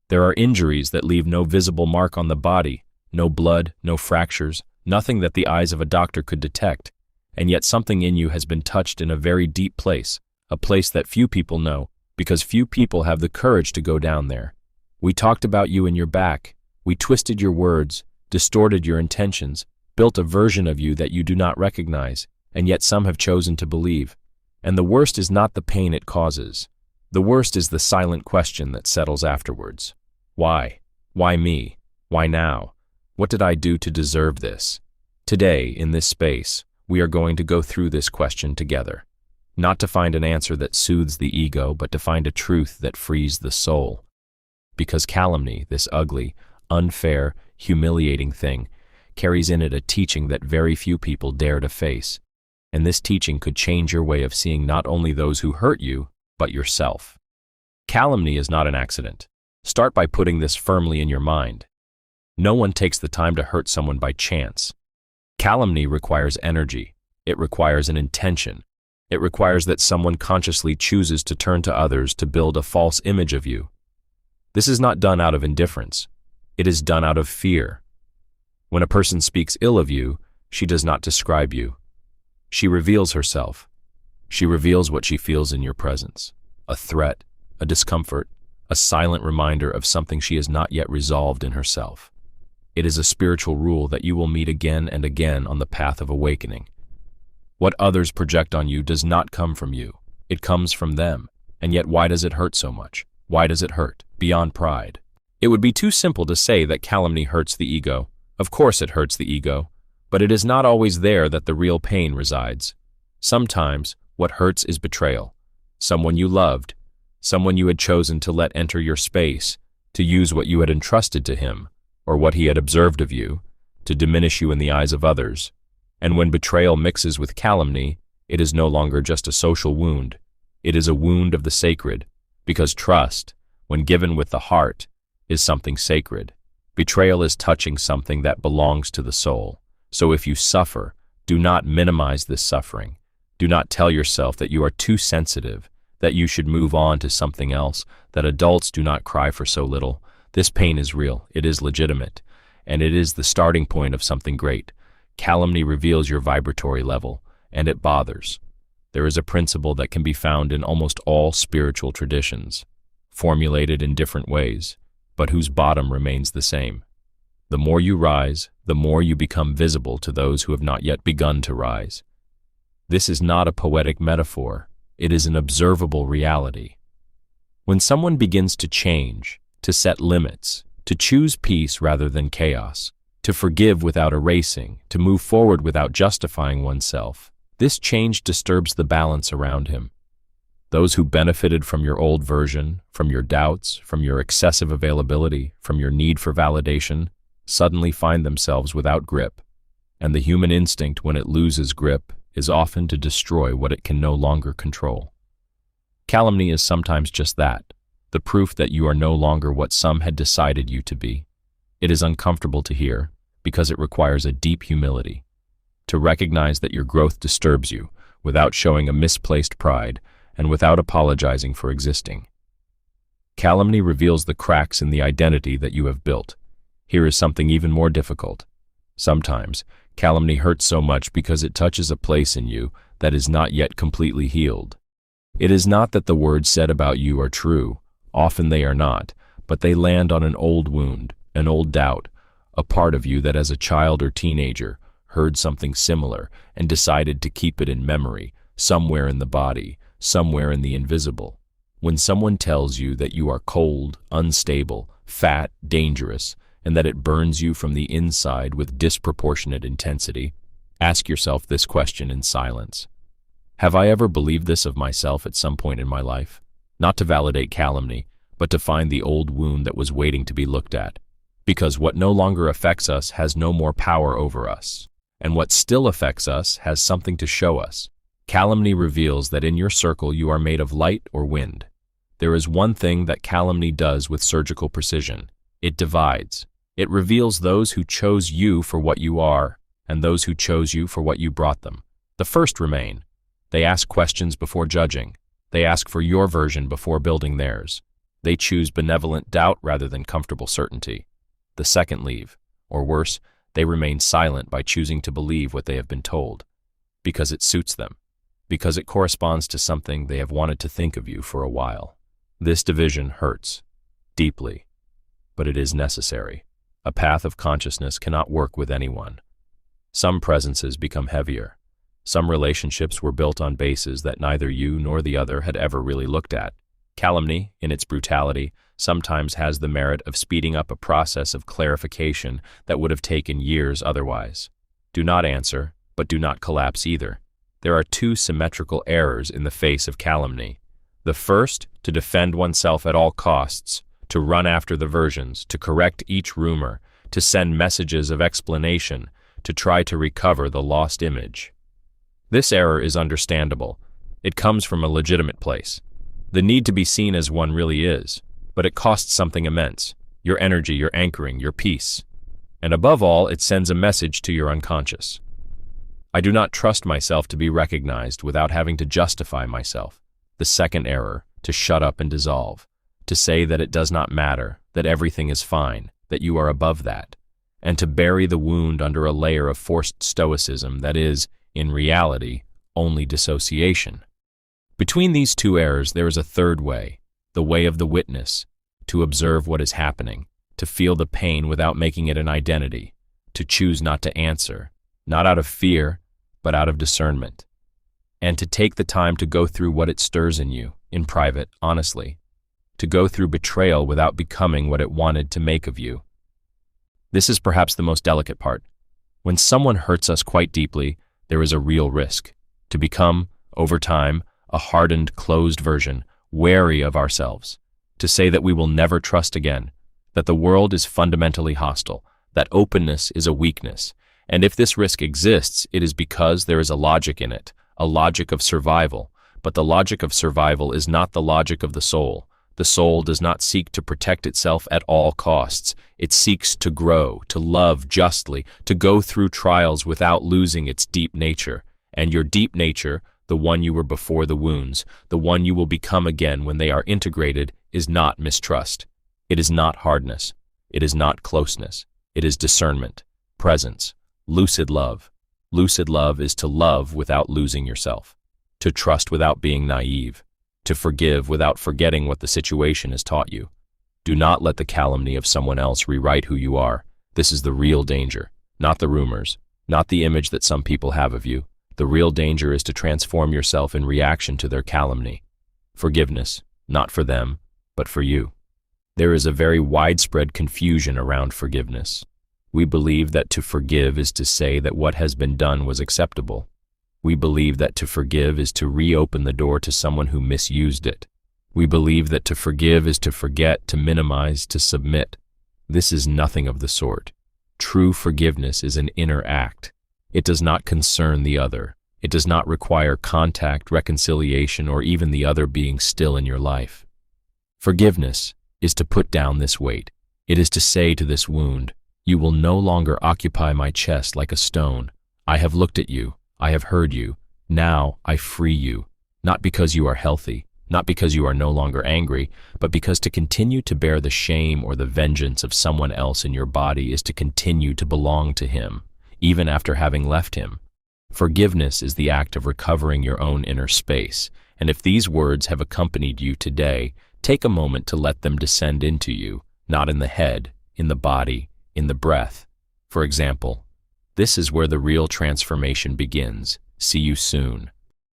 There are injuries that leave no visible mark on the body, no blood, no fractures, nothing that the eyes of a doctor could detect, and yet something in you has been touched in a very deep place, a place that few people know, because few people have the courage to go down there. We talked about you and your back. We twisted your words, distorted your intentions, built a version of you that you do not recognize, and yet some have chosen to believe. And the worst is not the pain it causes. The worst is the silent question that settles afterwards. Why? Why me? Why now? What did I do to deserve this? Today, in this space, we are going to go through this question together. Not to find an answer that soothes the ego, but to find a truth that frees the soul. Because calumny, this ugly, unfair, humiliating thing, carries in it a teaching that very few people dare to face. And this teaching could change your way of seeing not only those who hurt you, but yourself. Calumny is not an accident. Start by putting this firmly in your mind. No one takes the time to hurt someone by chance. Calumny requires energy. It requires an intention. It requires that someone consciously chooses to turn to others to build a false image of you. This is not done out of indifference. It is done out of fear. When a person speaks ill of you, she does not describe you. She reveals herself. She reveals what she feels in your presence. A threat, a discomfort, a silent reminder of something she has not yet resolved in herself. It is a spiritual rule that you will meet again and again on the path of awakening. What others project on you does not come from you. It comes from them. And yet why does it hurt so much? Why does it hurt? Beyond pride. It would be too simple to say that calumny hurts the ego. Of course it hurts the ego, but it is not always there that the real pain resides. Sometimes, what hurts is betrayal. Someone you loved, someone you had chosen to let enter your space, to use what you had entrusted to him, or what he had observed of you, to diminish you in the eyes of others. And when betrayal mixes with calumny, it is no longer just a social wound. It is a wound of the sacred, because trust, when given with the heart, is something sacred. Betrayal is touching something that belongs to the soul. So if you suffer, do not minimize this suffering. Do not tell yourself that you are too sensitive, that you should move on to something else, that adults do not cry for so little. This pain is real, it is legitimate, and it is the starting point of something great. Calumny reveals your vibratory level, and it bothers. There is a principle that can be found in almost all spiritual traditions, formulated in different ways, but whose bottom remains the same. The more you rise, the more you become visible to those who have not yet begun to rise. This is not a poetic metaphor, it is an observable reality. When someone begins to change, to set limits, to choose peace rather than chaos, to forgive without erasing, to move forward without justifying oneself, this change disturbs the balance around him. Those who benefited from your old version, from your doubts, from your excessive availability, from your need for validation, suddenly find themselves without grip. And the human instinct, when it loses grip, is often to destroy what it can no longer control. Calumny is sometimes just that, the proof that you are no longer what some had decided you to be. It is uncomfortable to hear, because it requires a deep humility. To recognize that your growth disturbs you, without showing a misplaced pride, and without apologizing for existing. Calumny reveals the cracks in the identity that you have built. Here is something even more difficult. Sometimes, calumny hurts so much because it touches a place in you that is not yet completely healed. It is not that the words said about you are true, often they are not, but they land on an old wound, an old doubt, a part of you that as a child or teenager heard something similar and decided to keep it in memory, somewhere in the body, somewhere in the invisible. When someone tells you that you are cold, unstable, fat, dangerous, and that it burns you from the inside with disproportionate intensity, ask yourself this question in silence. Have I ever believed this of myself at some point in my life? Not to validate calumny, but to find the old wound that was waiting to be looked at. Because what no longer affects us has no more power over us, and what still affects us has something to show us. Calumny reveals that in your circle you are made of light or wind. There is one thing that calumny does with surgical precision. It divides. It reveals those who chose you for what you are, and those who chose you for what you brought them. The first remain. They ask questions before judging. They ask for your version before building theirs. They choose benevolent doubt rather than comfortable certainty. The second leave, or worse, they remain silent by choosing to believe what they have been told, because it suits them, because it corresponds to something they have wanted to think of you for a while. This division hurts deeply, but it is necessary. A path of consciousness cannot work with anyone. Some presences become heavier. Some relationships were built on bases that neither you nor the other had ever really looked at. Calumny, in its brutality, sometimes has the merit of speeding up a process of clarification that would have taken years otherwise. Do not answer, but do not collapse either. There are two symmetrical errors in the face of calumny. The first, to defend oneself at all costs, to run after the versions, to correct each rumor, to send messages of explanation, to try to recover the lost image. This error is understandable. It comes from a legitimate place. The need to be seen as one really is, but it costs something immense. Your energy, your anchoring, your peace. And above all, it sends a message to your unconscious. I do not trust myself to be recognized without having to justify myself. The second error, to shut up and dissolve, to say that it does not matter, that everything is fine, that you are above that, and to bury the wound under a layer of forced stoicism that is, in reality, only dissociation. Between these two errors there is a third way, the way of the witness, to observe what is happening, to feel the pain without making it an identity, to choose not to answer, not out of fear, but out of discernment, and to take the time to go through what it stirs in you, in private, honestly, to go through betrayal without becoming what it wanted to make of you. This is perhaps the most delicate part. When someone hurts us quite deeply, there is a real risk to become, over time, a hardened, closed version, wary of ourselves, to say that we will never trust again, that the world is fundamentally hostile, that openness is a weakness, and if this risk exists, it is because there is a logic in it, a logic of survival, but the logic of survival is not the logic of the soul. The soul does not seek to protect itself at all costs. It seeks to grow, to love justly, to go through trials without losing its deep nature. And your deep nature, the one you were before the wounds, the one you will become again when they are integrated, is not mistrust. It is not hardness. It is not closeness. It is discernment, presence, lucid love. Lucid love is to love without losing yourself, to trust without being naive, to forgive without forgetting what the situation has taught you. Do not let the calumny of someone else rewrite who you are. This is the real danger, not the rumors, not the image that some people have of you. The real danger is to transform yourself in reaction to their calumny. Forgiveness, not for them, but for you. There is a very widespread confusion around forgiveness. We believe that to forgive is to say that what has been done was acceptable. We believe that to forgive is to reopen the door to someone who misused it. We believe that to forgive is to forget, to minimize, to submit. This is nothing of the sort. True forgiveness is an inner act. It does not concern the other. It does not require contact, reconciliation, or even the other being still in your life. Forgiveness is to put down this weight. It is to say to this wound, "You will no longer occupy my chest like a stone. I have looked at you. I have heard you. Now I free you, not because you are healthy, not because you are no longer angry, but because to continue to bear the shame or the vengeance of someone else in your body is to continue to belong to him, even after having left him. Forgiveness is the act of recovering your own inner space, and if these words have accompanied you today, take a moment to let them descend into you, not in the head, in the body, in the breath. For example, this is where the real transformation begins. See you soon.